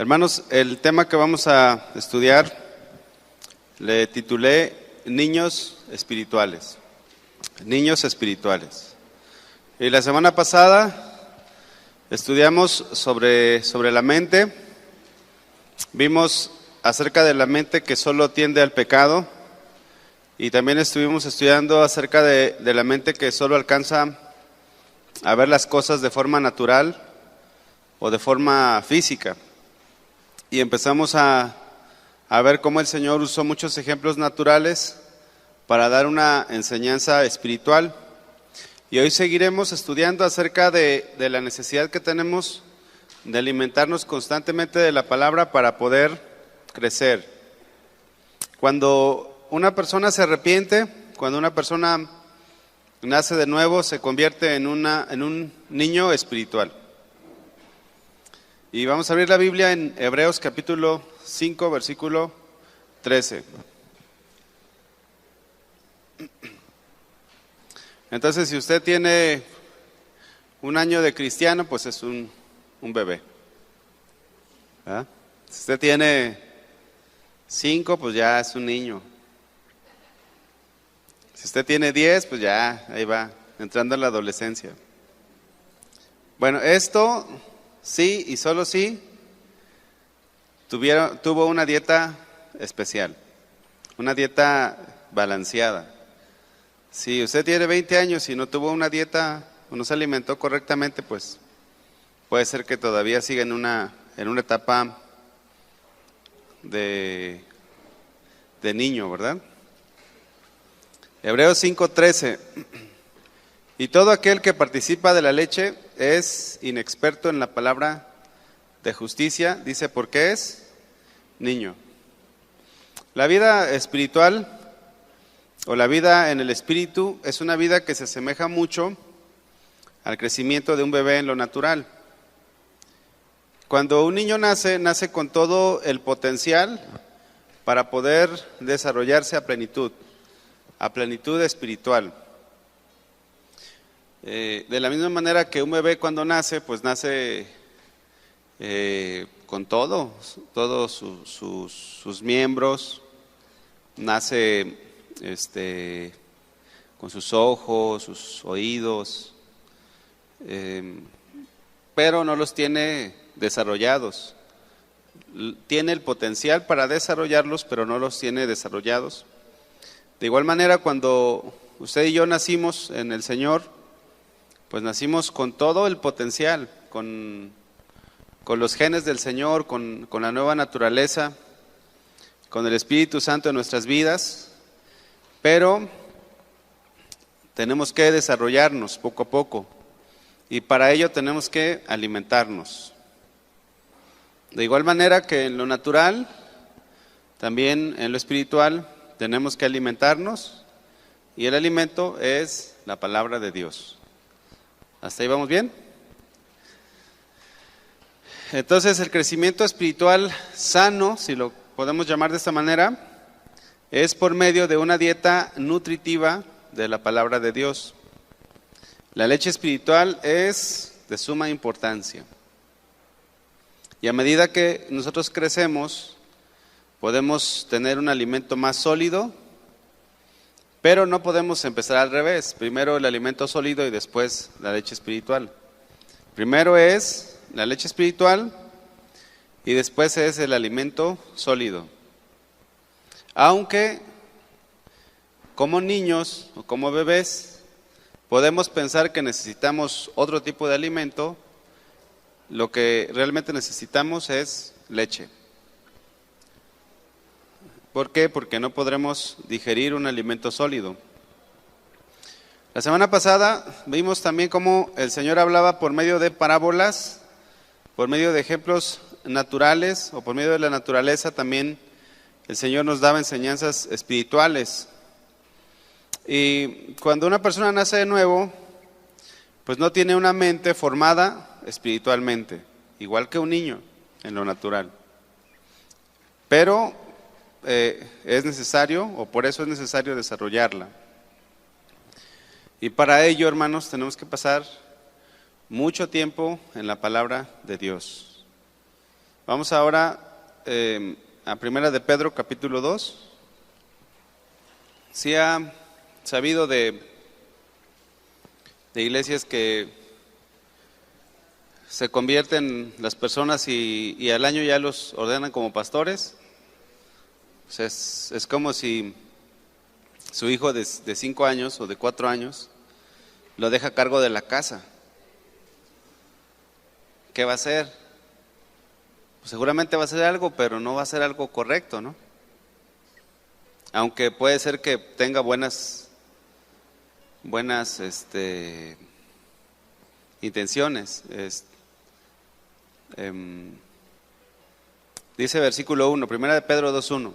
Hermanos, el tema que vamos a estudiar le titulé Niños Espirituales. Niños espirituales. Y la semana pasada estudiamos sobre la mente. Vimos acerca de la mente que solo tiende al pecado. Y también estuvimos estudiando acerca de la mente que solo alcanza a ver las cosas de forma natural o de forma física. Y empezamos a ver cómo el Señor usó muchos ejemplos naturales para dar una enseñanza espiritual. Y hoy seguiremos estudiando acerca de la necesidad que tenemos de alimentarnos constantemente de la palabra para poder crecer. Cuando una persona se arrepiente, cuando una persona nace de nuevo, se convierte en un niño espiritual. Y vamos a abrir la Biblia en Hebreos capítulo 5, versículo 13. Entonces, si usted tiene un año de cristiano, pues es un bebé. ¿Verdad? Si usted tiene 5, pues ya es un niño. Si usted tiene 10, pues ya ahí va, entrando en la adolescencia. Bueno, esto sí y solo sí tuvo una dieta especial, una dieta balanceada. Si usted tiene 20 años y no tuvo una dieta o no se alimentó correctamente, pues puede ser que todavía siga en una etapa de niño, ¿verdad? Hebreos 5:13. Y todo aquel que participa de la leche es inexperto en la palabra de justicia, dice, porque es niño. La vida espiritual o la vida en el espíritu es una vida que se asemeja mucho al crecimiento de un bebé en lo natural. Cuando un niño nace con todo el potencial para poder desarrollarse a plenitud espiritual. De la misma manera que un bebé cuando nace, pues nace con todos sus miembros, nace con sus ojos, sus oídos, pero no los tiene desarrollados. Tiene el potencial para desarrollarlos, pero no los tiene desarrollados. De igual manera, cuando usted y yo nacimos en el Señor, pues nacimos con todo el potencial, con los genes del Señor, con la nueva naturaleza, con el Espíritu Santo en nuestras vidas, pero tenemos que desarrollarnos poco a poco y para ello tenemos que alimentarnos. De igual manera que en lo natural, también en lo espiritual tenemos que alimentarnos y el alimento es la palabra de Dios. ¿Hasta ahí vamos bien? Entonces el crecimiento espiritual sano, si lo podemos llamar de esta manera, es por medio de una dieta nutritiva de la palabra de Dios. La leche espiritual es de suma importancia. Y a medida que nosotros crecemos, podemos tener un alimento más sólido, pero no podemos empezar al revés. Primero el alimento sólido y después la leche espiritual. Primero es la leche espiritual y después es el alimento sólido. Aunque como niños o como bebés podemos pensar que necesitamos otro tipo de alimento, lo que realmente necesitamos es leche. ¿Por qué? Porque no podremos digerir un alimento sólido. La semana pasada vimos también cómo el Señor hablaba por medio de parábolas, por medio de ejemplos naturales o por medio de la naturaleza también el Señor nos daba enseñanzas espirituales. Y cuando una persona nace de nuevo, pues no tiene una mente formada espiritualmente, igual que un niño en lo natural. Pero es necesario, o por eso es necesario desarrollarla. Y para ello, hermanos, tenemos que pasar mucho tiempo en la palabra de Dios. Vamos ahora a Primera de Pedro, capítulo 2. Sí ha sabido de iglesias que se convierten las personas y al año ya los ordenan como pastores. O sea, es como si su hijo de 5 años o de 4 años lo deja a cargo de la casa. ¿Qué va a hacer? Pues seguramente va a hacer algo, pero no va a ser algo correcto, ¿no? Aunque puede ser que tenga buenas intenciones. Dice versículo 1, Primera de Pedro 2:1.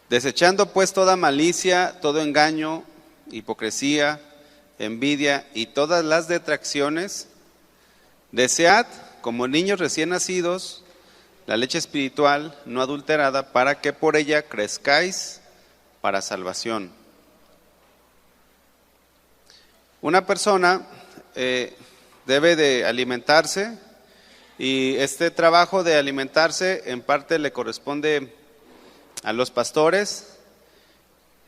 Desechando pues toda malicia, todo engaño, hipocresía, envidia y todas las detracciones, desead, como niños recién nacidos, la leche espiritual no adulterada, para que por ella crezcáis para salvación. Una persona debe de alimentarse, y este trabajo de alimentarse en parte le corresponde a los pastores,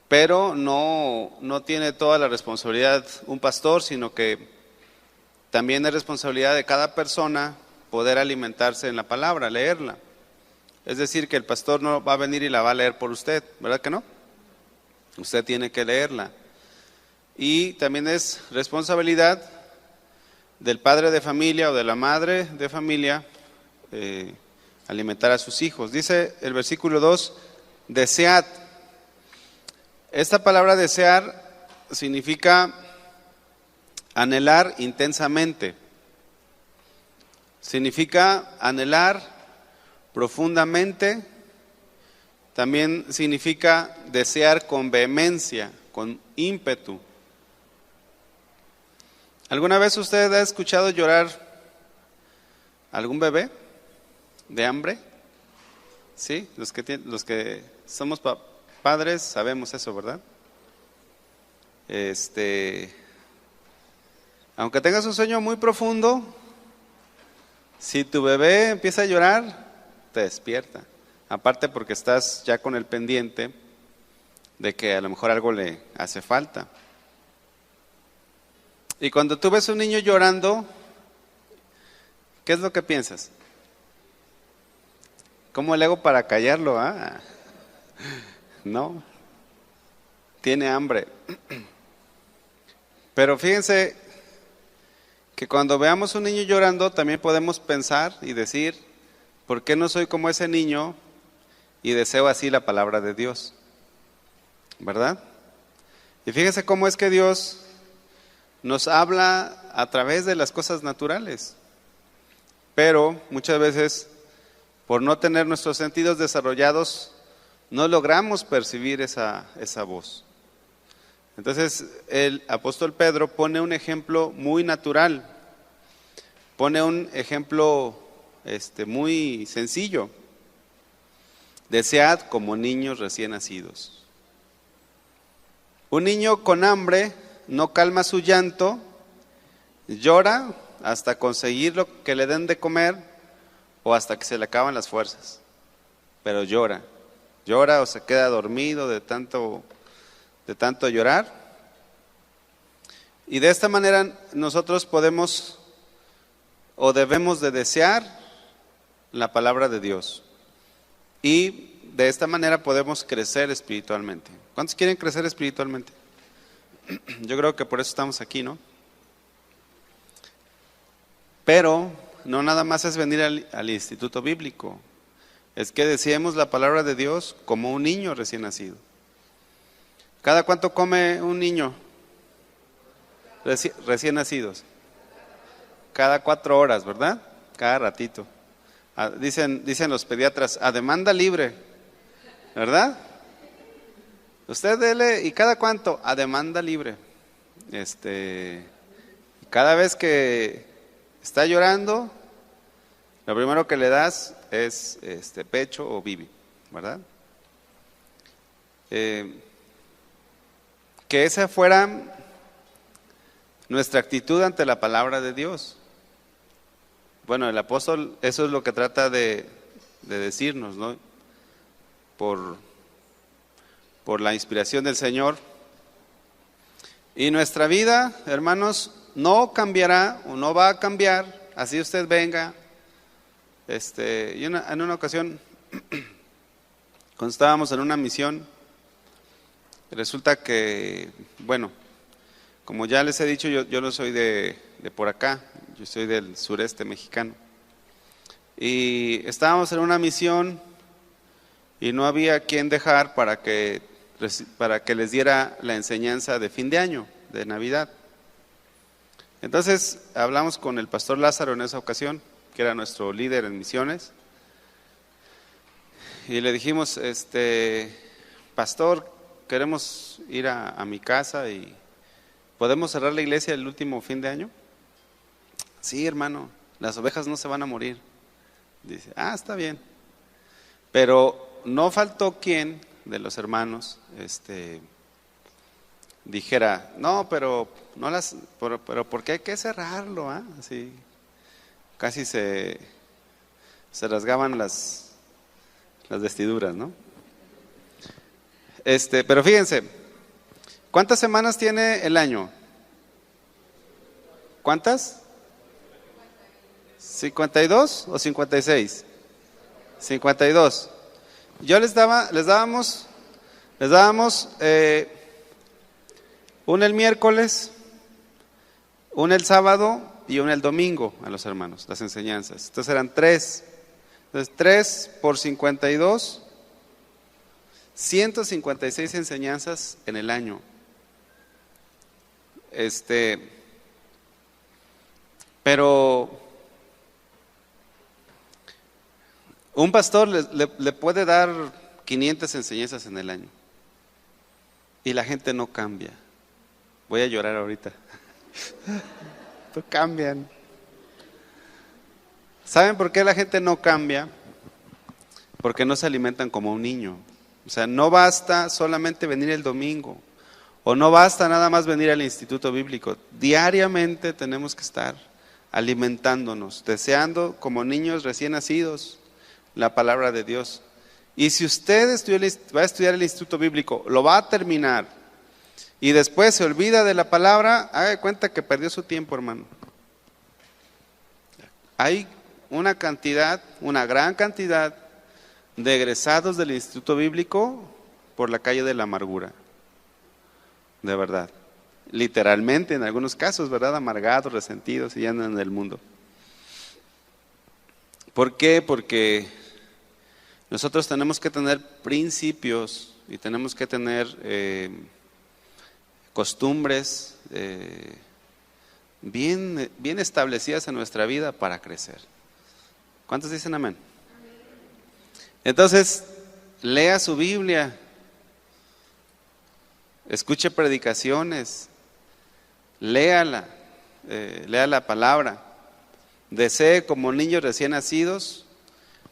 pero no tiene toda la responsabilidad un pastor, sino que también es responsabilidad de cada persona poder alimentarse en la palabra, leerla. Es decir, que el pastor no va a venir y la va a leer por usted, ¿verdad que no? Usted tiene que leerla. Y también es responsabilidad del padre de familia o de la madre de familia alimentar a sus hijos. Dice el versículo 2, desead. Esta palabra desear significa anhelar intensamente. Significa anhelar profundamente. También significa desear con vehemencia, con ímpetu. ¿Alguna vez usted ha escuchado llorar a algún bebé de hambre? Sí, los que somos padres sabemos eso, ¿verdad? Aunque tengas un sueño muy profundo, si tu bebé empieza a llorar, te despierta. Aparte porque estás ya con el pendiente de que a lo mejor algo le hace falta. Y cuando tú ves a un niño llorando, ¿qué es lo que piensas? ¿Cómo le hago para callarlo? No, tiene hambre. Pero fíjense que cuando veamos a un niño llorando, también podemos pensar y decir, ¿por qué no soy como ese niño y deseo así la palabra de Dios? ¿Verdad? Y fíjense cómo es que Dios nos habla a través de las cosas naturales, pero muchas veces por no tener nuestros sentidos desarrollados no logramos percibir esa voz. Entonces el apóstol Pedro pone un ejemplo muy natural, pone un ejemplo muy sencillo. Desead como niños recién nacidos. Un niño con hambre no calma su llanto, llora hasta conseguir lo que le den de comer o hasta que se le acaban las fuerzas. Pero llora o se queda dormido de tanto llorar. Y de esta manera nosotros podemos o debemos de desear la palabra de Dios. Y de esta manera podemos crecer espiritualmente. ¿Cuántos quieren crecer espiritualmente? Yo creo que por eso estamos aquí, ¿no? Pero no nada más es venir al instituto bíblico, es que deseemos la palabra de Dios como un niño recién nacido. ¿Cada cuánto come un niño recién nacidos? Cada 4 horas, ¿verdad? Cada ratito. Dicen los pediatras, a demanda libre, ¿verdad? Usted dele, ¿y cada cuánto? A demanda libre. Cada vez que está llorando, lo primero que le das es pecho o bibi, ¿verdad? Que esa fuera nuestra actitud ante la palabra de Dios. Bueno, el apóstol eso es lo que trata de decirnos, ¿no? Por la inspiración del Señor. Y nuestra vida, hermanos, no cambiará o no va a cambiar, así usted venga. En una ocasión, cuando estábamos en una misión, resulta que, bueno, como ya les he dicho, yo no soy de por acá, yo soy del sureste mexicano. Y estábamos en una misión y no había quien dejar para que les diera la enseñanza de fin de año, de Navidad. Entonces hablamos con el pastor Lázaro en esa ocasión, que era nuestro líder en misiones, y le dijimos, pastor, queremos ir a mi casa y ¿podemos cerrar la iglesia el último fin de año? Sí, hermano, las ovejas no se van a morir. Dice, está bien. Pero no faltó quien de los hermanos dijera, no, pero ¿por qué hay que cerrarlo? Así, casi se rasgaban las vestiduras, ¿no? Pero fíjense, ¿cuántas semanas tiene el año? ¿Cuántas? ¿52 o 56? 52. Yo les dábamos una el miércoles, una el sábado y una el domingo a los hermanos, las enseñanzas. Entonces eran 3. Entonces 3 por 52, 156 enseñanzas en el año. Pero un pastor le puede dar 500 enseñanzas en el año y la gente no cambia. Voy a llorar ahorita. No cambian. ¿Saben por qué la gente no cambia? Porque no se alimentan como un niño. O sea, no basta solamente venir el domingo, o no basta nada más venir al instituto bíblico. Diariamente tenemos que estar alimentándonos, deseando como niños recién nacidos la palabra de Dios. Y si usted va a estudiar el instituto bíblico, lo va a terminar y después se olvida de la palabra, haga de cuenta que perdió su tiempo, hermano. Hay una gran cantidad de egresados del instituto bíblico por la calle de la amargura, de verdad, literalmente en algunos casos, ¿verdad? Amargados, resentidos y andan en el mundo. ¿Por qué? Porque nosotros tenemos que tener principios y tenemos que tener costumbres bien establecidas en nuestra vida para crecer. ¿Cuántos dicen amén? Entonces, lea su Biblia, escuche predicaciones, léala, lea la palabra, desee como niños recién nacidos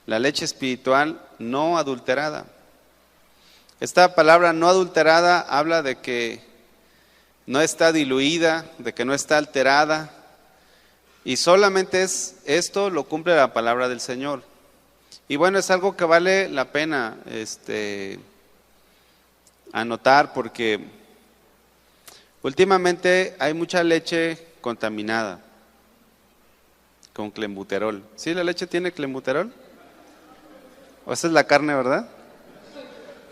la leche espiritual no adulterada. Esta palabra no adulterada habla de que no está diluida, de que no está alterada, y solamente esto lo cumple la palabra del Señor. Y bueno, es algo que vale la pena anotar, porque últimamente hay mucha leche contaminada con clenbuterol. ¿Sí la leche tiene clenbuterol? ¿O esa es la carne, verdad?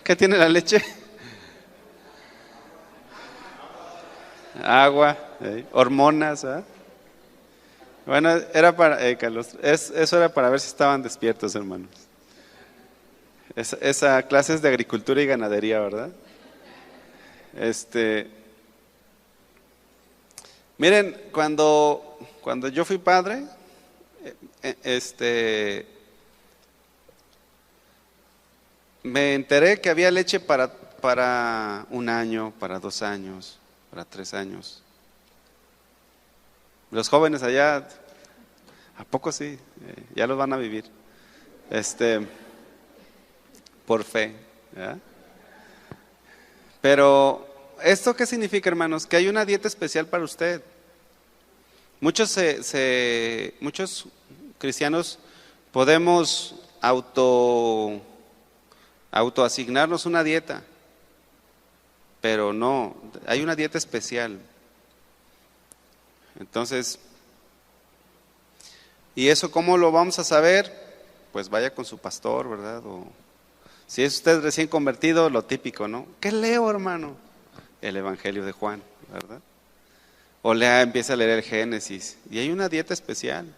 ¿Qué tiene la leche? Agua, hormonas, ¿verdad? Bueno, era para, Carlos, eso era para ver si estaban despiertos, hermanos. Esa clase es de agricultura y ganadería, ¿verdad? Miren, cuando yo fui padre, me enteré que había leche para 1 año, para 2 años, para 3 años. Los jóvenes allá, ¿a poco sí? Ya los van a vivir. Por fe, ¿verdad? Pero, ¿esto qué significa, hermanos? Que hay una dieta especial para usted. Muchos cristianos podemos autoasignarnos una dieta, pero no, hay una dieta especial. Entonces, ¿y eso cómo lo vamos a saber? Pues vaya con su pastor, ¿verdad? O si es usted recién convertido, lo típico, ¿no? ¿Qué leo, hermano? El Evangelio de Juan, ¿verdad? O empieza a leer el Génesis. Y hay una dieta especial.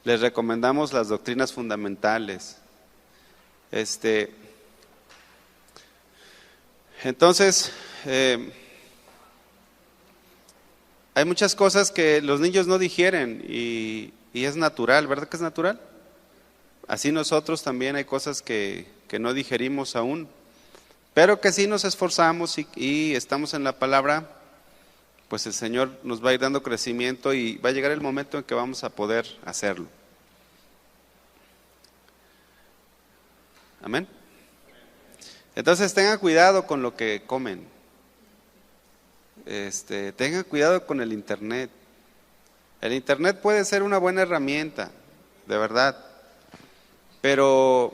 Les recomendamos las doctrinas fundamentales. Entonces, hay muchas cosas que los niños no digieren y es natural, ¿verdad que es natural? Así nosotros también hay cosas que no digerimos aún, pero que sí nos esforzamos y estamos en la palabra, pues el Señor nos va a ir dando crecimiento y va a llegar el momento en que vamos a poder hacerlo. Amén. Entonces tengan cuidado con lo que comen. Tengan cuidado con el internet. El internet puede ser una buena herramienta, de verdad. Pero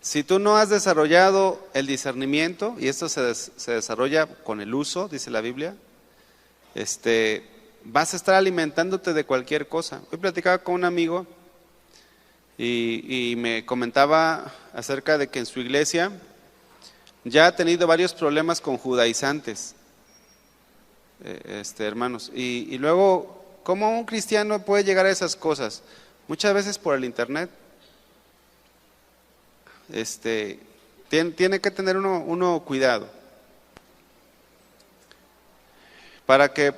si tú no has desarrollado el discernimiento, y esto se desarrolla con el uso, dice la Biblia, vas a estar alimentándote de cualquier cosa. Hoy platicaba con un amigo y me comentaba acerca de que en su iglesia ya ha tenido varios problemas con judaizantes, hermanos. Y luego, ¿cómo un cristiano puede llegar a esas cosas? Muchas veces por el internet. Tiene que tener uno cuidado. Para que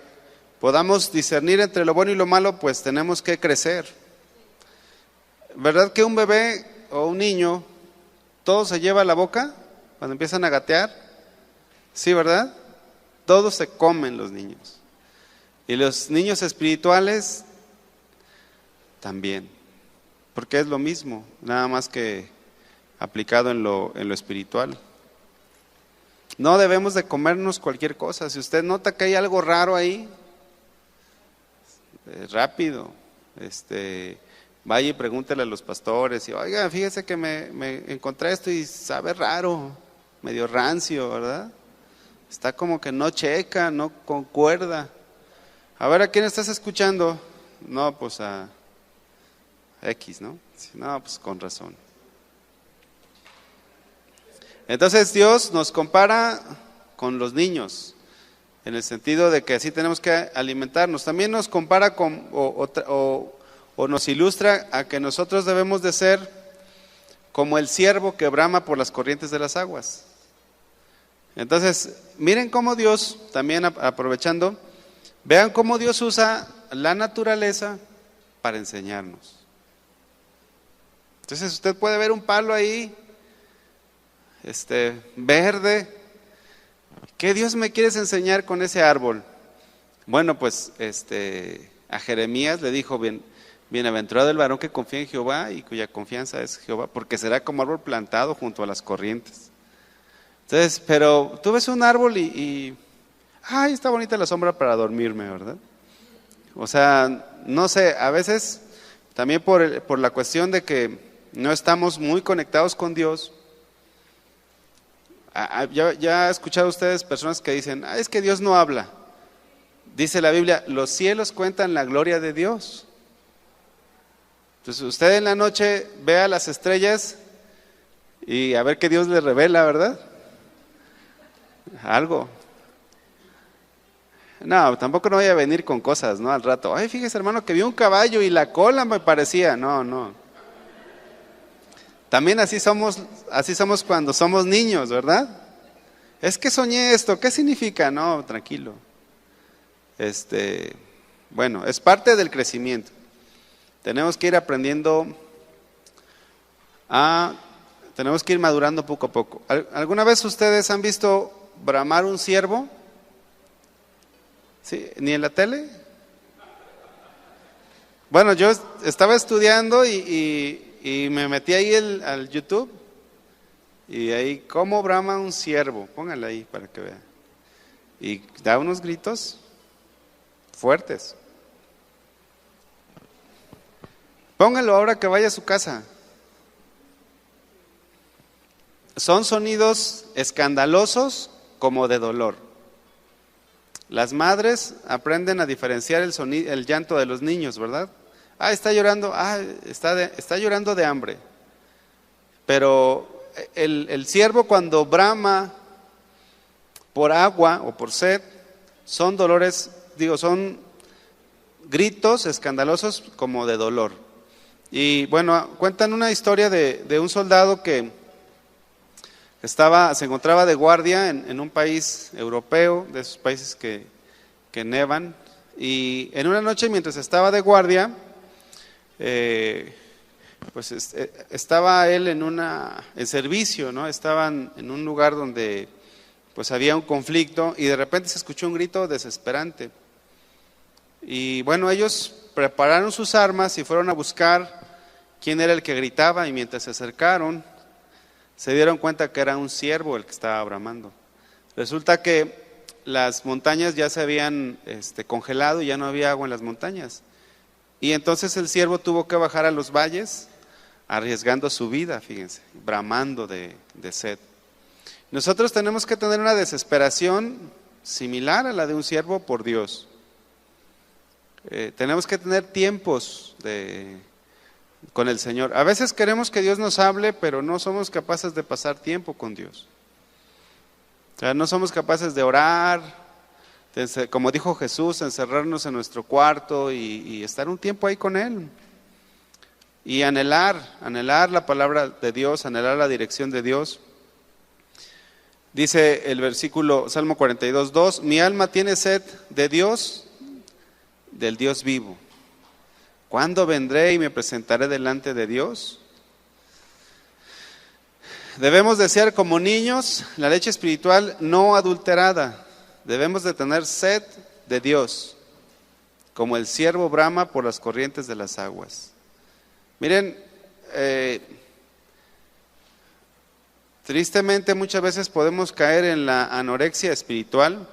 podamos discernir entre lo bueno y lo malo, pues tenemos que crecer. ¿Verdad que un bebé o un niño todo se lleva a la boca cuando empiezan a gatear? Sí, ¿verdad? Todos se comen los niños. Y los niños espirituales también, porque es lo mismo, nada más que aplicado en lo espiritual. No debemos de comernos cualquier cosa. Si usted nota que hay algo raro ahí, rápido, vaya y pregúntele a los pastores, y oiga, fíjese que me encontré esto y sabe raro, medio rancio, ¿verdad? Está como que no checa, no concuerda. A ver, ¿a quién estás escuchando? No, pues a X, ¿no? No, pues con razón. Entonces Dios nos compara con los niños, en el sentido de que así tenemos que alimentarnos. También nos compara con, o nos ilustra a que nosotros debemos de ser como el ciervo que brama por las corrientes de las aguas. Entonces, miren cómo Dios, también aprovechando, vean cómo Dios usa la naturaleza para enseñarnos. Entonces usted puede ver un palo ahí, verde. ¿Qué Dios me quieres enseñar con ese árbol? Bueno, pues a Jeremías le dijo, bienaventurado el varón que confía en Jehová y cuya confianza es Jehová, porque será como árbol plantado junto a las corrientes. Entonces, pero tú ves un árbol y ay, está bonita la sombra para dormirme, ¿verdad? O sea, no sé, a veces también por la cuestión de que no estamos muy conectados con Dios. Ya he escuchado ustedes personas que dicen, es que Dios no habla. Dice la Biblia, los cielos cuentan la gloria de Dios. Entonces usted en la noche vea las estrellas y a ver qué Dios le revela, ¿verdad? Algo. No, tampoco no voy a venir con cosas, ¿no? Al rato, ay, fíjese hermano que vi un caballo y la cola me parecía. No. También así somos cuando somos niños, ¿verdad? Es que soñé esto, ¿qué significa? No, tranquilo. Bueno, es parte del crecimiento. Tenemos que ir aprendiendo tenemos que ir madurando poco a poco. ¿Alguna vez ustedes han visto bramar un ciervo? ¿Sí? ¿Ni en la tele? Bueno, yo estaba estudiando y me metí ahí al YouTube y ahí, ¿cómo brama un ciervo? Póngale ahí para que vean. Y da unos gritos fuertes. Pónganlo ahora que vaya a su casa. Son sonidos escandalosos como de dolor. Las madres aprenden a diferenciar el llanto de los niños, ¿verdad? Está llorando, está llorando de hambre. Pero el ciervo cuando brama por agua o por sed, son dolores, son gritos escandalosos como de dolor. Y bueno, cuentan una historia de un soldado que se encontraba de guardia en un país europeo, de esos países que nevan, y en una noche mientras estaba de guardia, pues estaba él en servicio, ¿no? Estaban en un lugar donde pues había un conflicto y de repente se escuchó un grito desesperante. Y bueno, ellos prepararon sus armas y fueron a buscar quién era el que gritaba, y mientras se acercaron se dieron cuenta que era un ciervo el que estaba bramando. Resulta que las montañas ya se habían congelado y ya no había agua en las montañas. Y entonces el ciervo tuvo que bajar a los valles arriesgando su vida, fíjense, bramando de sed. Nosotros tenemos que tener una desesperación similar a la de un siervo por Dios. Tenemos que tener tiempos con el Señor. A veces queremos que Dios nos hable, pero no somos capaces de pasar tiempo con Dios. O sea, no somos capaces de orar, como dijo Jesús, encerrarnos en nuestro cuarto y estar un tiempo ahí con Él. Y anhelar la palabra de Dios, anhelar la dirección de Dios. Dice el versículo, Salmo 42:2, mi alma tiene sed de Dios, del Dios vivo. ¿Cuándo vendré y me presentaré delante de Dios? Debemos desear como niños la leche espiritual no adulterada. Debemos de tener sed de Dios, como el ciervo brama por las corrientes de las aguas. Miren, tristemente muchas veces podemos caer en la anorexia espiritual,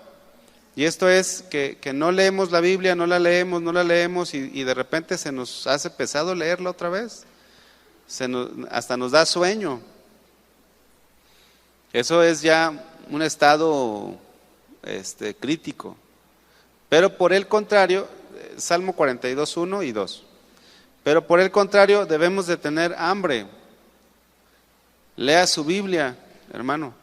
y esto es que no leemos la Biblia, no la leemos y de repente se nos hace pesado leerla otra vez, hasta nos da sueño. Eso es ya un estado crítico. Pero por el contrario, Salmo 42:1 y 2. Pero por el contrario, debemos de tener hambre. Lea su Biblia, hermano.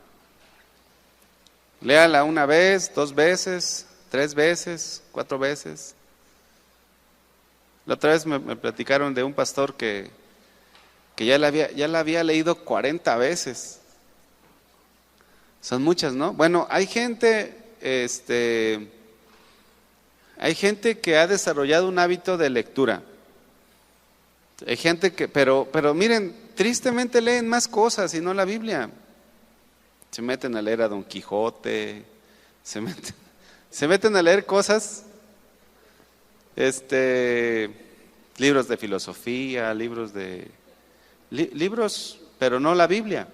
Léala una vez, 2 veces, 3 veces, 4 veces. La otra vez me platicaron de un pastor que ya la había leído 40 veces. Son muchas, ¿no? Bueno, hay gente que ha desarrollado un hábito de lectura. Hay gente pero miren, tristemente leen más cosas y no la Biblia. Se meten a leer a Don Quijote, se meten a leer cosas, libros de filosofía, libros, pero no la Biblia.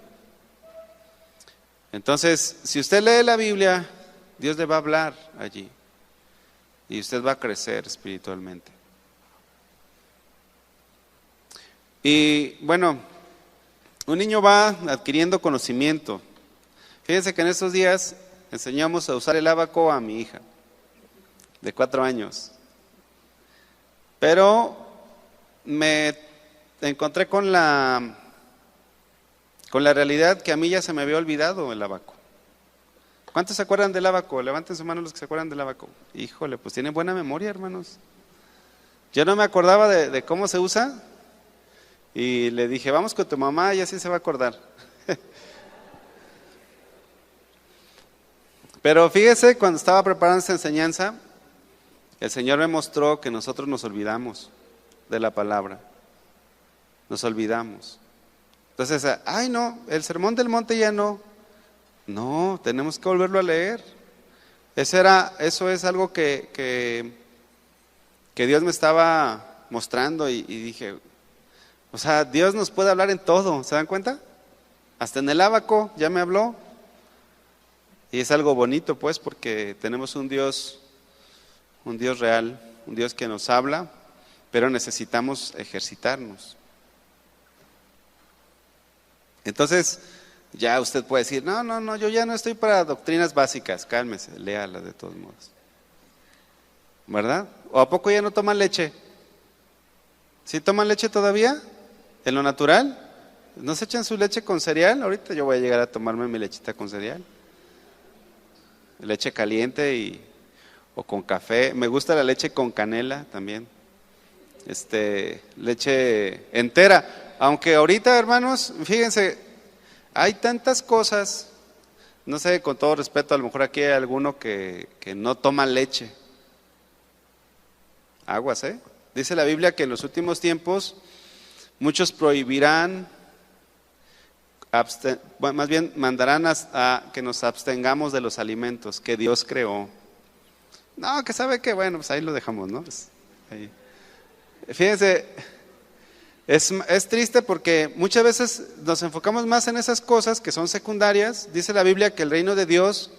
Entonces, si usted lee la Biblia, Dios le va a hablar allí y usted va a crecer espiritualmente. Y bueno, un niño va adquiriendo conocimiento. Fíjense que en estos días enseñamos a usar el ábaco a mi hija de 4 años. Pero me encontré con la realidad que a mí ya se me había olvidado el ábaco. ¿Cuántos se acuerdan del ábaco? Levanten su mano los que se acuerdan del ábaco. Híjole, pues tienen buena memoria, hermanos. Yo no me acordaba de cómo se usa y le dije, vamos con tu mamá y así se va a acordar. Pero fíjese, cuando estaba preparando esta enseñanza, el Señor me mostró que nosotros nos olvidamos de la palabra. Nos olvidamos. Entonces, no, el sermón del monte ya no. No, tenemos que volverlo a leer. Eso es algo que Dios me estaba mostrando y dije, o sea, Dios nos puede hablar en todo, ¿se dan cuenta? Hasta en el ábaco ya me habló. Y es algo bonito, pues, porque tenemos un Dios real, un Dios que nos habla pero necesitamos ejercitarnos. Entonces, ya usted puede decir, no, yo ya no estoy para doctrinas básicas, cálmese, léalas de todos modos. ¿Verdad? ¿O a poco ya no toman leche? ¿Sí toman leche todavía? ¿En lo natural? ¿No se echan su leche con cereal? Ahorita yo voy a llegar a tomarme mi lechita con cereal. Leche caliente o con café. Me gusta la leche con canela también. Leche entera. Aunque ahorita, hermanos, fíjense, hay tantas cosas. No sé, con todo respeto, a lo mejor aquí hay alguno que no toma leche. Aguas, ¿eh? Dice la Biblia que en los últimos tiempos muchos prohibirán, más bien mandarán a que nos abstengamos de los alimentos que Dios creó. No, que sabe que, bueno, pues ahí lo dejamos, ¿no? Pues ahí. Fíjense, es triste porque muchas veces nos enfocamos más en esas cosas que son secundarias. Dice la Biblia que el reino de Dios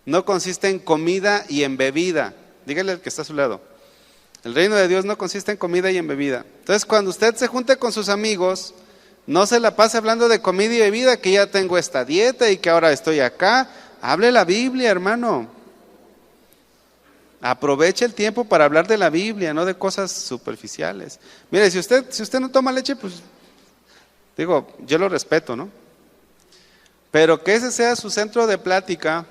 no consiste en comida y en bebida. Dígale al que está a su lado. El reino de Dios no consiste en comida y en bebida. Entonces, cuando usted se junte con sus amigos, no se la pase hablando de comida y bebida, que ya tengo esta dieta y que ahora estoy acá. Hable la Biblia, hermano. Aproveche el tiempo para hablar de la Biblia, no de cosas superficiales. Mire, si usted no toma leche, pues, digo, yo lo respeto, ¿no? Pero que ese sea su centro de plática,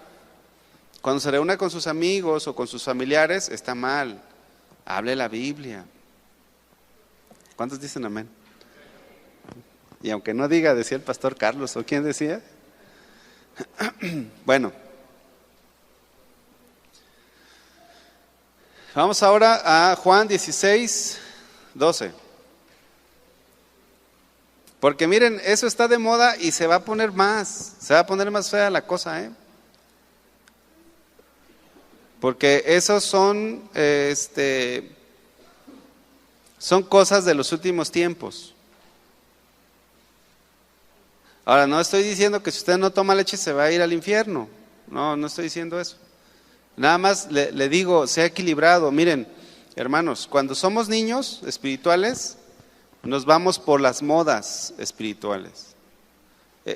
cuando se reúna con sus amigos o con sus familiares, está mal. Hable la Biblia. ¿Cuántos dicen amén? Y aunque no diga, decía el pastor Carlos, ¿o quién decía? Bueno, vamos ahora a Juan 16, 12. Porque miren, eso está de moda y se va a poner más fea la cosa, ¿eh? Porque esos son cosas de los últimos tiempos. Ahora, no estoy diciendo que si usted no toma leche se va a ir al infierno. No estoy diciendo eso. Nada más le digo, sea equilibrado. Miren, hermanos, cuando somos niños espirituales, nos vamos por las modas espirituales.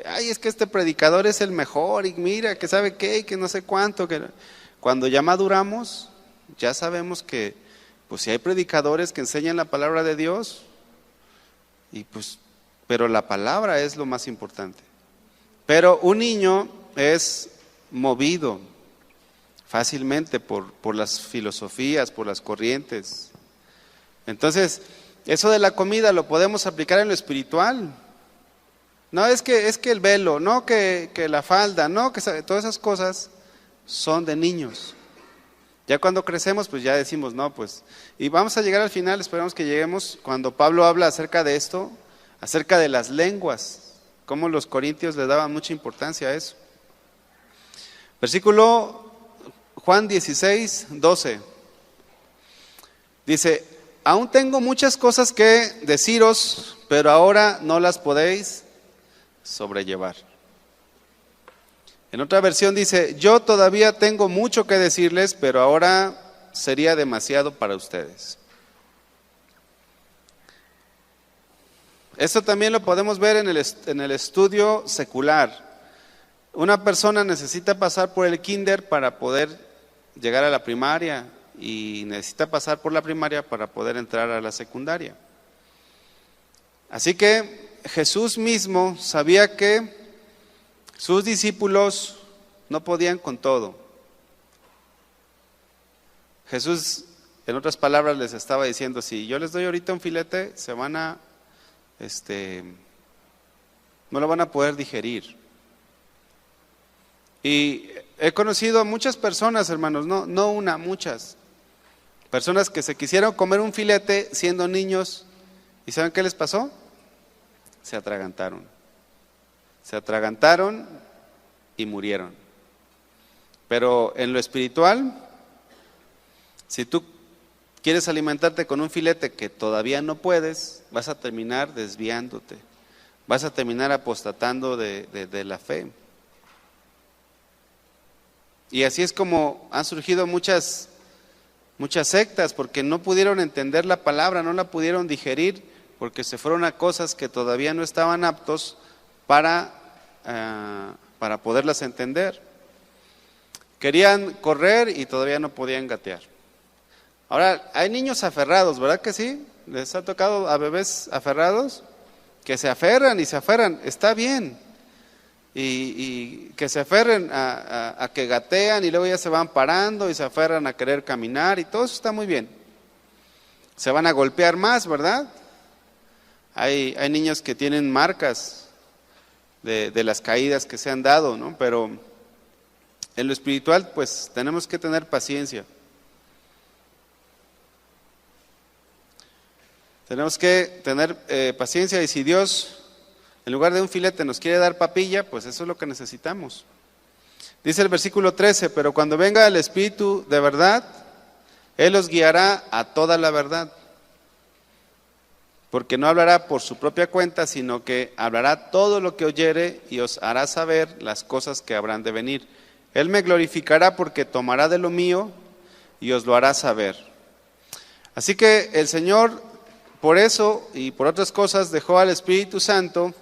Ay, es que este predicador es el mejor y mira, que sabe qué, y que no sé cuánto. Cuando ya maduramos, ya sabemos que, pues si hay predicadores que enseñan la palabra de Dios, pero la palabra es lo más importante. Pero un niño es movido fácilmente por las filosofías, por las corrientes. Entonces, eso de la comida lo podemos aplicar en lo espiritual. No, es que el velo, no que la falda, no que todas esas cosas son de niños. Ya cuando crecemos, pues ya decimos, no, pues, y vamos a llegar al final, esperamos que lleguemos, cuando Pablo habla acerca de esto, acerca de las lenguas, cómo los corintios le daban mucha importancia a eso. Versículo Juan 16, 12. Dice, aún tengo muchas cosas que deciros, pero ahora no las podéis sobrellevar. En otra versión dice, yo todavía tengo mucho que decirles, pero ahora sería demasiado para ustedes. Esto también lo podemos ver en el estudio secular. Una persona necesita pasar por el kinder para poder llegar a la primaria y necesita pasar por la primaria para poder entrar a la secundaria. Así que Jesús mismo sabía que sus discípulos no podían con todo. Jesús, en otras palabras, les estaba diciendo, si yo les doy ahorita un filete, se van a, no lo van a poder digerir. Y he conocido a muchas personas, hermanos, no una, muchas personas que se quisieron comer un filete siendo niños, ¿y saben qué les pasó? Se atragantaron y murieron. Pero en lo espiritual, si tú quieres alimentarte con un filete que todavía no puedes, vas a terminar desviándote, vas a terminar apostatando de la fe. Y así es como han surgido muchas muchas sectas, porque no pudieron entender la palabra, no la pudieron digerir, porque se fueron a cosas que todavía no estaban aptos para poderlas entender. Querían correr y todavía no podían gatear. Ahora, hay niños aferrados, ¿verdad que sí? ¿Les ha tocado a bebés aferrados? Que se aferran y se aferran, está bien. Y que se aferren a que gatean y luego ya se van parando y se aferran a querer caminar y todo eso está muy bien. Se van a golpear más, ¿verdad? Hay niños que tienen marcas de las caídas que se han dado, ¿no? Pero en lo espiritual, pues tenemos que tener paciencia. Tenemos que tener paciencia, y si Dios en lugar de un filete nos quiere dar papilla, pues eso es lo que necesitamos. Dice el versículo 13, pero cuando venga el Espíritu de verdad, Él os guiará a toda la verdad. Porque no hablará por su propia cuenta, sino que hablará todo lo que oyere y os hará saber las cosas que habrán de venir. Él me glorificará porque tomará de lo mío y os lo hará saber. Así que el Señor, por eso y por otras cosas, dejó al Espíritu Santo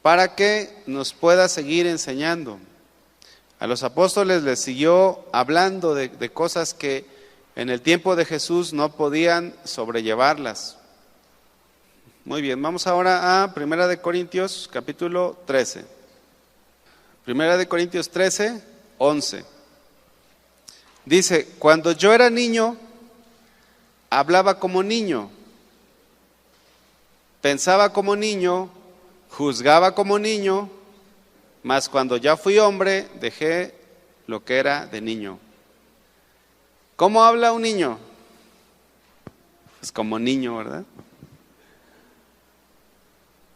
para que nos pueda seguir enseñando. A los apóstoles les siguió hablando de cosas que en el tiempo de Jesús no podían sobrellevarlas. Muy bien, vamos ahora a 1 Corintios capítulo 13. 1 Corintios 13, 11. Dice, cuando yo era niño, hablaba como niño, pensaba como niño, juzgaba como niño, mas cuando ya fui hombre, dejé lo que era de niño. ¿Cómo habla un niño? Pues como niño, ¿verdad?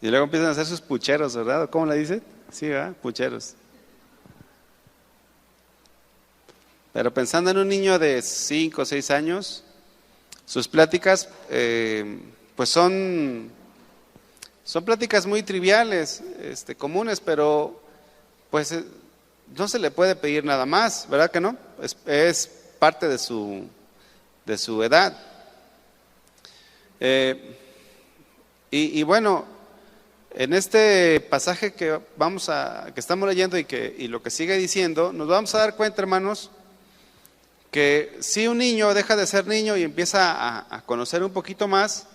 Y luego empiezan a hacer sus pucheros, ¿verdad? ¿Cómo le dice? Sí, ¿verdad? Pucheros. Pero pensando en un niño de 5 o 6 años, sus pláticas pues son pláticas muy triviales, comunes, pero pues no se le puede pedir nada más, ¿verdad que no? Es parte de su edad. Y bueno, en este pasaje que estamos leyendo y lo que sigue diciendo, nos vamos a dar cuenta, hermanos, que si un niño deja de ser niño y empieza a conocer un poquito más,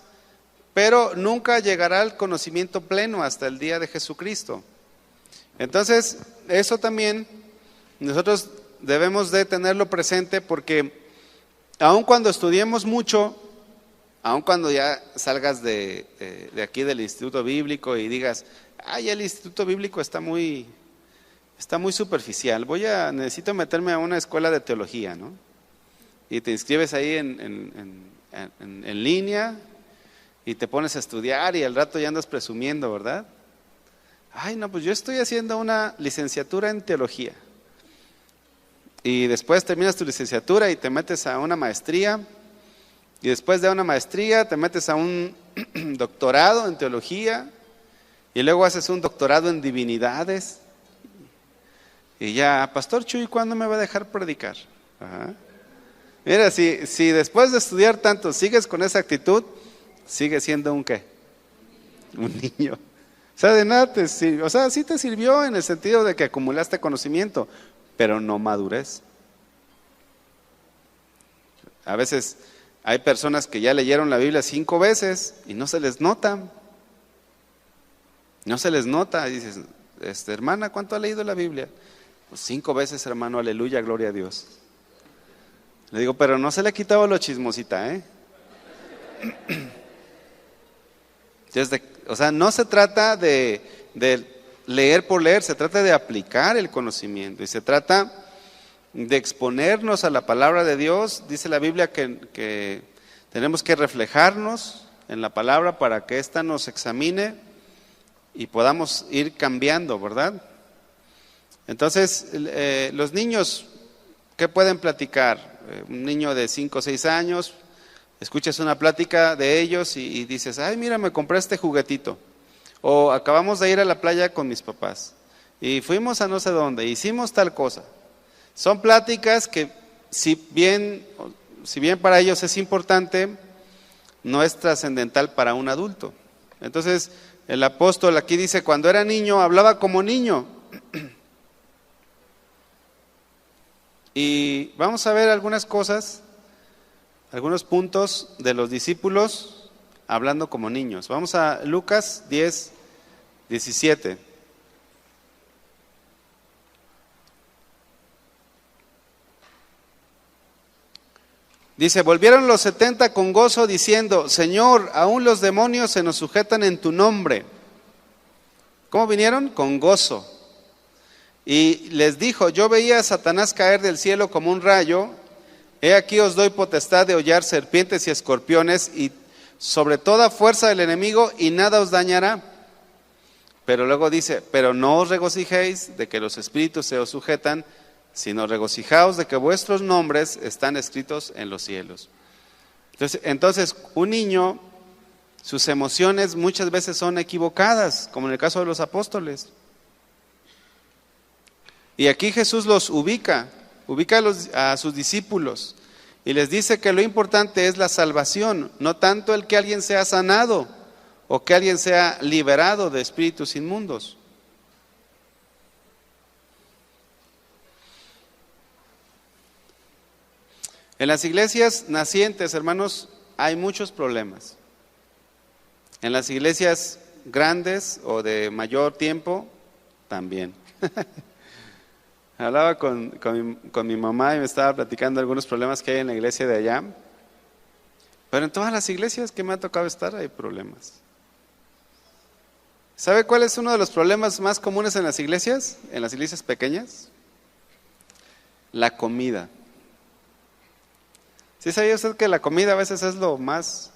pero nunca llegará al conocimiento pleno hasta el día de Jesucristo. Entonces, eso también nosotros debemos de tenerlo presente, porque aun cuando estudiemos mucho, aun cuando ya salgas de aquí del Instituto Bíblico y digas, el Instituto Bíblico está muy superficial, necesito meterme a una escuela de teología, ¿no? Y te inscribes ahí en línea y te pones a estudiar y al rato ya andas presumiendo, ¿verdad? No, pues yo estoy haciendo una licenciatura en teología. Y después terminas tu licenciatura y te metes a una maestría. Y después de una maestría te metes a un doctorado en teología. Y luego haces un doctorado en divinidades. Y ya, Pastor Chuy, ¿cuándo me va a dejar predicar? Ajá. Mira, si después de estudiar tanto sigues con esa actitud, sigues siendo un ¿qué? Un niño. O sea, de nada te sirvió. O sea, sí te sirvió en el sentido de que acumulaste conocimiento, pero no madurez. A veces hay personas que ya leyeron la Biblia 5 veces y no se les nota. No se les nota. Y dices, hermana, ¿cuánto ha leído la Biblia? Pues 5 veces, hermano, aleluya, gloria a Dios. Le digo, pero no se le ha quitado lo chismosita, ¿eh? O sea, no se trata de leer por leer, se trata de aplicar el conocimiento y se trata de exponernos a la palabra de Dios. Dice la Biblia que tenemos que reflejarnos en la palabra para que ésta nos examine y podamos ir cambiando, ¿verdad? Entonces, los niños, ¿qué pueden platicar? Un niño de 5 o 6 años, escuchas una plática de ellos y dices, mira, me compré este juguetito. O acabamos de ir a la playa con mis papás y fuimos a no sé dónde, hicimos tal cosa. Son pláticas que, si bien si bien para ellos es importante, no es trascendental para un adulto. Entonces, el apóstol aquí dice, cuando era niño, hablaba como niño. Y vamos a ver algunas cosas, algunos puntos de los discípulos hablando como niños. Vamos a Lucas 10, 17. Dice, volvieron los 70 con gozo diciendo, Señor, aún los demonios se nos sujetan en tu nombre. ¿Cómo vinieron? Con gozo. Y les dijo, yo veía a Satanás caer del cielo como un rayo, he aquí os doy potestad de hollar serpientes y escorpiones y sobre toda fuerza del enemigo y nada os dañará. Pero luego dice, pero no os regocijéis de que los espíritus se os sujetan, sino regocijaos de que vuestros nombres están escritos en los cielos. Entonces, un niño, sus emociones muchas veces son equivocadas, como en el caso de los apóstoles. Y aquí Jesús los ubica a sus discípulos y les dice que lo importante es la salvación, no tanto el que alguien sea sanado o que alguien sea liberado de espíritus inmundos. En las iglesias nacientes, hermanos, hay muchos problemas. En las iglesias grandes o de mayor tiempo, también. Hablaba con mi mamá y me estaba platicando algunos problemas que hay en la iglesia de allá. Pero en todas las iglesias que me ha tocado estar hay problemas. ¿Sabe cuál es uno de los problemas más comunes en las iglesias pequeñas? La comida. ¿Sí sabía usted que la comida a veces es lo más?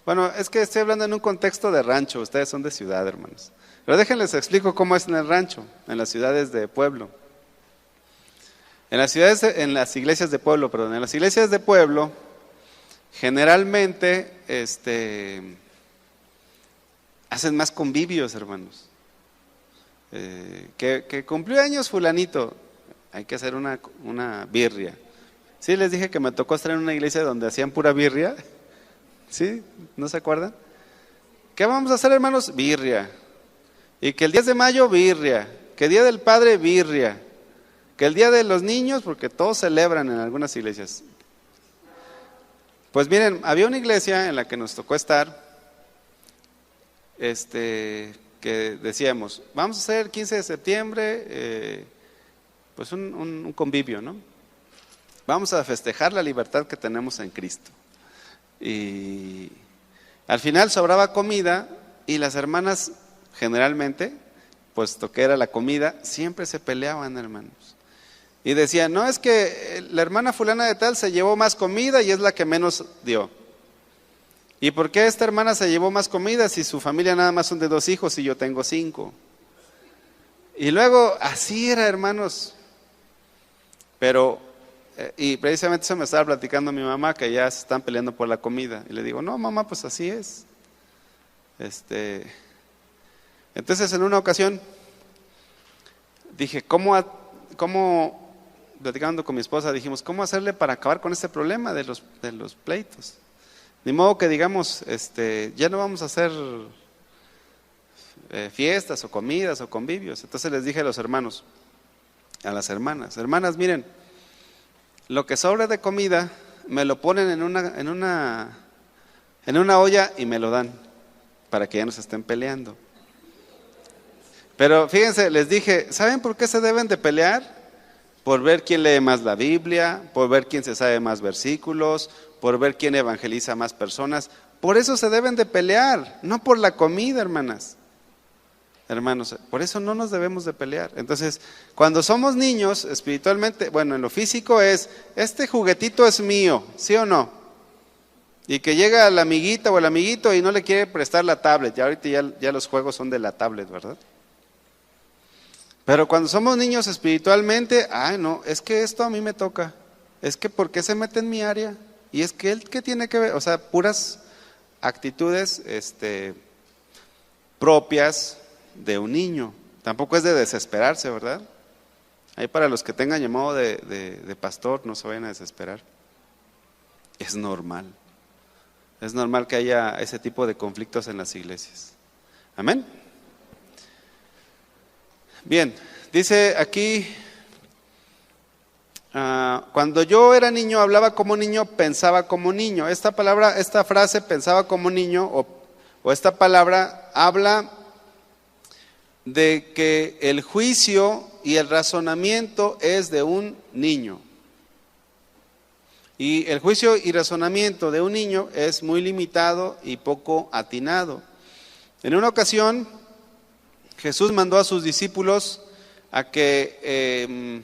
Bueno, es que estoy hablando en un contexto de rancho, ustedes son de ciudad, hermanos. Pero déjenles explico cómo es en el rancho, en las ciudades de pueblo. En las iglesias de pueblo, generalmente hacen más convivios, hermanos. Que cumplió años fulanito, hay que hacer una birria. Sí, les dije que me tocó estar en una iglesia donde hacían pura birria. ¿Sí? ¿No se acuerdan? ¿Qué vamos a hacer, hermanos? Birria. Y que el 10 de mayo, birria. Que el Día del Padre, birria. Que el Día de los Niños, porque todos celebran en algunas iglesias. Pues miren, había una iglesia en la que nos tocó estar, que decíamos, vamos a hacer el 15 de septiembre, pues un convivio, ¿no? Vamos a festejar la libertad que tenemos en Cristo. Y al final sobraba comida y las hermanas generalmente, puesto que era la comida, siempre se peleaban, hermanos. Y decían, no, es que la hermana fulana de tal se llevó más comida y es la que menos dio. ¿Y por qué esta hermana se llevó más comida si su familia nada más son de 2 hijos y yo tengo 5? Y luego, así era, hermanos. Pero, y precisamente eso me estaba platicando mi mamá, que ya se están peleando por la comida. Y le digo, no, mamá, pues así es. Entonces, en una ocasión, dije, ¿cómo platicando con mi esposa, dijimos, ¿cómo hacerle para acabar con este problema de los pleitos? Ni modo que digamos, ya no vamos a hacer fiestas o comidas o convivios. Entonces les dije a los hermanos, a las hermanas, miren, lo que sobra de comida me lo ponen en una olla y me lo dan, para que ya no se estén peleando. Pero fíjense, les dije, ¿saben por qué se deben de pelear? Por ver quién lee más la Biblia, por ver quién se sabe más versículos, por ver quién evangeliza más personas. Por eso se deben de pelear, no por la comida, hermanos, por eso no nos debemos de pelear. Entonces, cuando somos niños, espiritualmente, bueno, en lo físico es, este juguetito es mío, ¿sí o no? Y que llega la amiguita o el amiguito y no le quiere prestar la tablet, ya ahorita ya los juegos son de la tablet, ¿verdad? Pero cuando somos niños espiritualmente, no, es que esto a mí me toca, es que ¿por qué se mete en mi área? Y es que él, ¿qué tiene que ver? O sea, puras actitudes propias de un niño. Tampoco es de desesperarse, ¿verdad? Ahí para los que tengan llamado de pastor, no se vayan a desesperar. Es normal. Es normal que haya ese tipo de conflictos en las iglesias. Amén. Bien, dice aquí, cuando yo era niño, hablaba como niño, pensaba como niño. Esta frase, pensaba como niño, o esta palabra habla de que el juicio y el razonamiento es de un niño. Y el juicio y razonamiento de un niño es muy limitado y poco atinado. En una ocasión, Jesús mandó a sus discípulos a que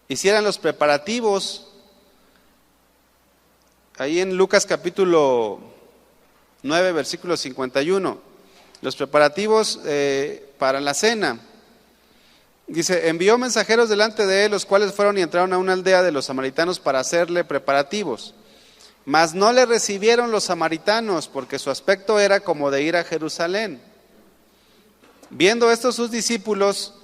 hicieran los preparativos. Ahí en Lucas capítulo 9, versículo 51, los preparativos para la cena. Dice, envió mensajeros delante de él, los cuales fueron y entraron a una aldea de los samaritanos para hacerle preparativos. Mas no le recibieron los samaritanos, porque su aspecto era como de ir a Jerusalén. Viendo esto sus discípulos,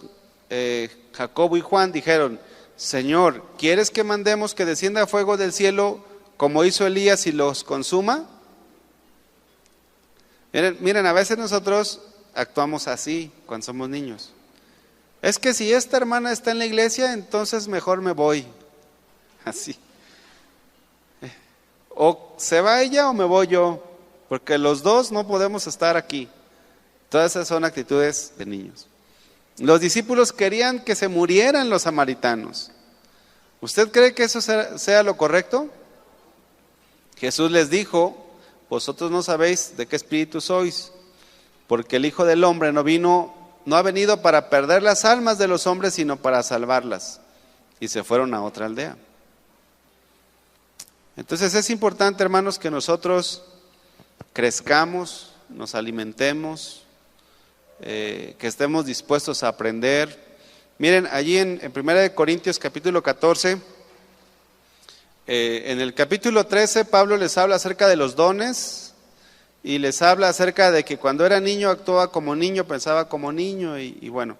Jacobo y Juan, dijeron, Señor, ¿quieres que mandemos que descienda fuego del cielo como hizo Elías y los consuma? Miren, a veces nosotros actuamos así cuando somos niños. Es que si esta hermana está en la iglesia, entonces mejor me voy. Así. O se va ella o me voy yo, porque los dos no podemos estar aquí. Todas esas son actitudes de niños. Los discípulos querían que se murieran los samaritanos. ¿Usted cree que eso sea lo correcto? Jesús les dijo, vosotros no sabéis de qué espíritu sois, porque el Hijo del Hombre no ha venido para perder las almas de los hombres, sino para salvarlas. Y se fueron a otra aldea. Entonces es importante, hermanos, que nosotros crezcamos, nos alimentemos, que estemos dispuestos a aprender. Miren, allí en 1 Corintios capítulo 14, en el capítulo 13, Pablo les habla acerca de los dones y les habla acerca de que cuando era niño actuaba como niño, pensaba como niño y bueno.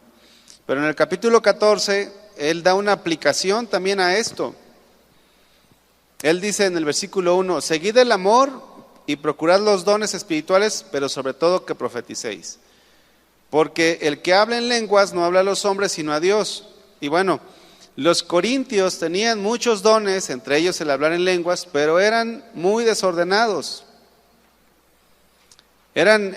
Pero en el capítulo 14, él da una aplicación también a esto. Él dice en el versículo 1, seguid el amor y procurad los dones espirituales, pero sobre todo que profeticéis. Porque el que habla en lenguas no habla a los hombres, sino a Dios. Y bueno, los corintios tenían muchos dones, entre ellos el hablar en lenguas, pero eran muy desordenados. Eran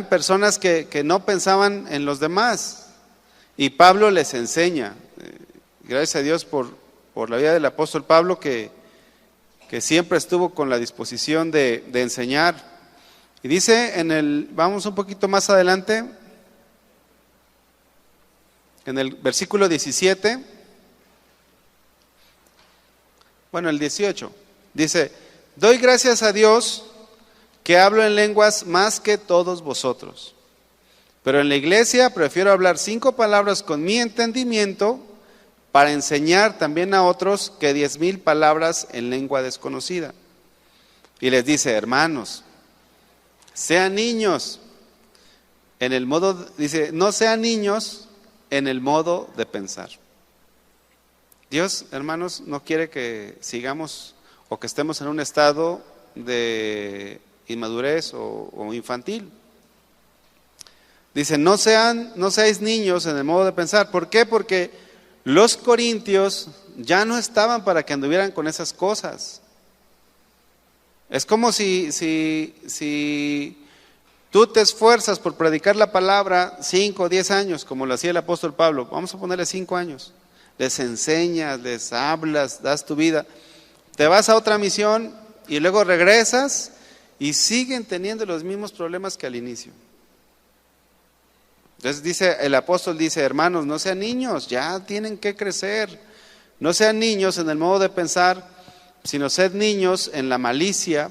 personas que no pensaban en los demás. Y Pablo les enseña. Gracias a Dios por la vida del apóstol Pablo, que siempre estuvo con la disposición de enseñar. Y dice vamos un poquito más adelante, en el versículo 17, bueno, el 18, dice, doy gracias a Dios que hablo en lenguas más que todos vosotros, pero en la iglesia prefiero hablar 5 palabras con mi entendimiento para enseñar también a otros que 10,000 palabras en lengua desconocida. Y les dice, hermanos, sean niños en el modo, dice, no sean niños en el modo de pensar. Dios, hermanos, no quiere que sigamos o que estemos en un estado de inmadurez o infantil. Dice, no seáis niños en el modo de pensar. ¿Por qué? Porque los corintios ya no estaban para que anduvieran con esas cosas. Es como si tú te esfuerzas por predicar la palabra 5 o 10 años, como lo hacía el apóstol Pablo. Vamos a ponerle 5 años. Les enseñas, les hablas, das tu vida. Te vas a otra misión y luego regresas y siguen teniendo los mismos problemas que al inicio. Entonces el apóstol dice, hermanos, no sean niños, ya tienen que crecer. No sean niños en el modo de pensar, sino sed niños en la malicia,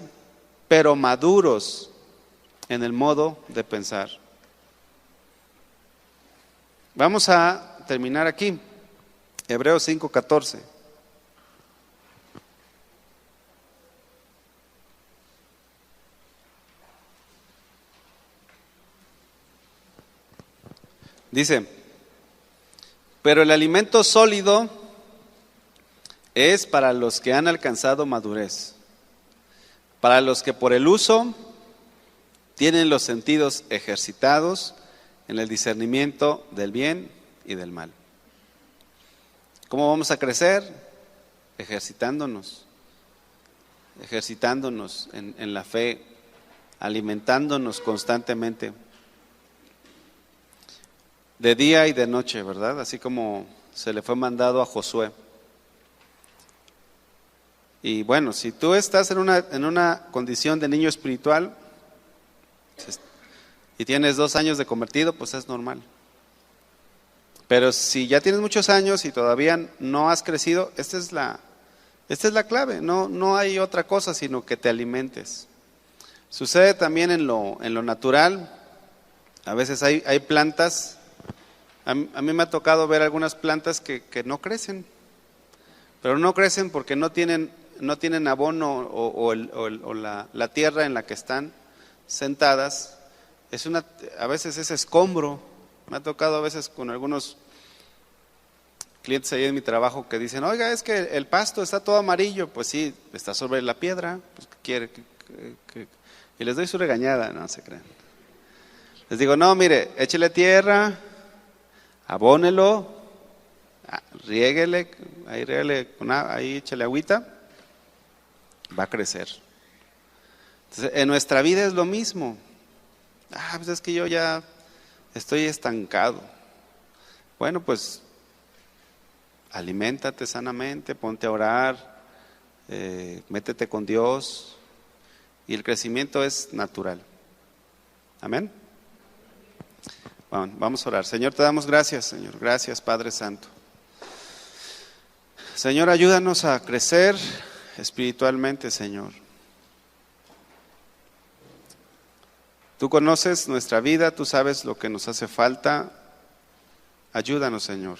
pero maduros en el modo de pensar. Vamos a terminar aquí. Hebreos 5:14. Dice, pero el alimento sólido es para los que han alcanzado madurez, para los que por el uso tienen los sentidos ejercitados en el discernimiento del bien y del mal. ¿Cómo vamos a crecer? Ejercitándonos en la fe, alimentándonos constantemente, de día y de noche, ¿verdad? Así como se le fue mandado a Josué. Y bueno, si tú estás en una condición de niño espiritual y tienes 2 años de convertido, pues es normal. Pero si ya tienes muchos años y todavía no has crecido, esta es la clave. No hay otra cosa sino que te alimentes. Sucede también en lo natural. A veces hay plantas. A mí me ha tocado ver algunas plantas que no crecen. Pero no crecen porque no tienen abono o la tierra en la que están sentadas. A veces es escombro. Me ha tocado a veces con algunos clientes ahí en mi trabajo que dicen, oiga, es que el pasto está todo amarillo. Pues sí, está sobre la piedra. Pues, ¿qué quiere? Y les doy su regañada, no se crean. Les digo, no, mire, échele tierra, abónelo, riéguele, ahí échele agüita, va a crecer. Entonces, en nuestra vida es lo mismo. Pues es que yo ya estoy estancado. Bueno, pues aliméntate sanamente, ponte a orar, métete con Dios y el crecimiento es natural. Amén. Bueno, vamos a orar. Señor, te damos gracias, Señor. Gracias, Padre Santo. Señor, ayúdanos a crecer espiritualmente, Señor. Tú conoces nuestra vida, tú sabes lo que nos hace falta. Ayúdanos, Señor.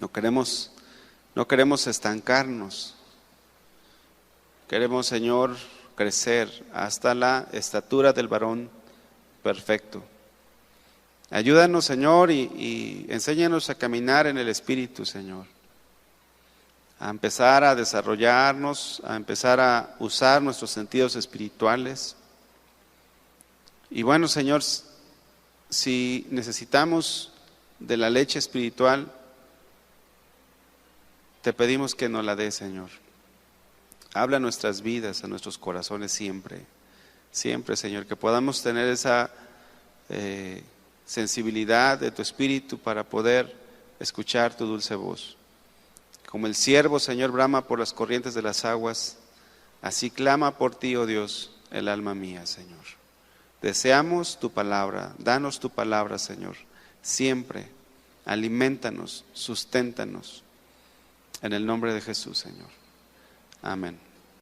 No queremos estancarnos. Queremos, Señor, crecer hasta la estatura del varón perfecto. Ayúdanos, Señor, y enséñanos a caminar en el Espíritu, Señor. A empezar a desarrollarnos, a empezar a usar nuestros sentidos espirituales. Y bueno, Señor, si necesitamos de la leche espiritual, te pedimos que nos la des, Señor. Habla a nuestras vidas, a nuestros corazones siempre, siempre, Señor, que podamos tener esa sensibilidad de tu Espíritu para poder escuchar tu dulce voz. Como el ciervo, Señor, brama por las corrientes de las aguas, así clama por ti, oh Dios, el alma mía, Señor. Deseamos tu palabra, danos tu palabra, Señor, siempre, aliméntanos, susténtanos, en el nombre de Jesús, Señor. Amén.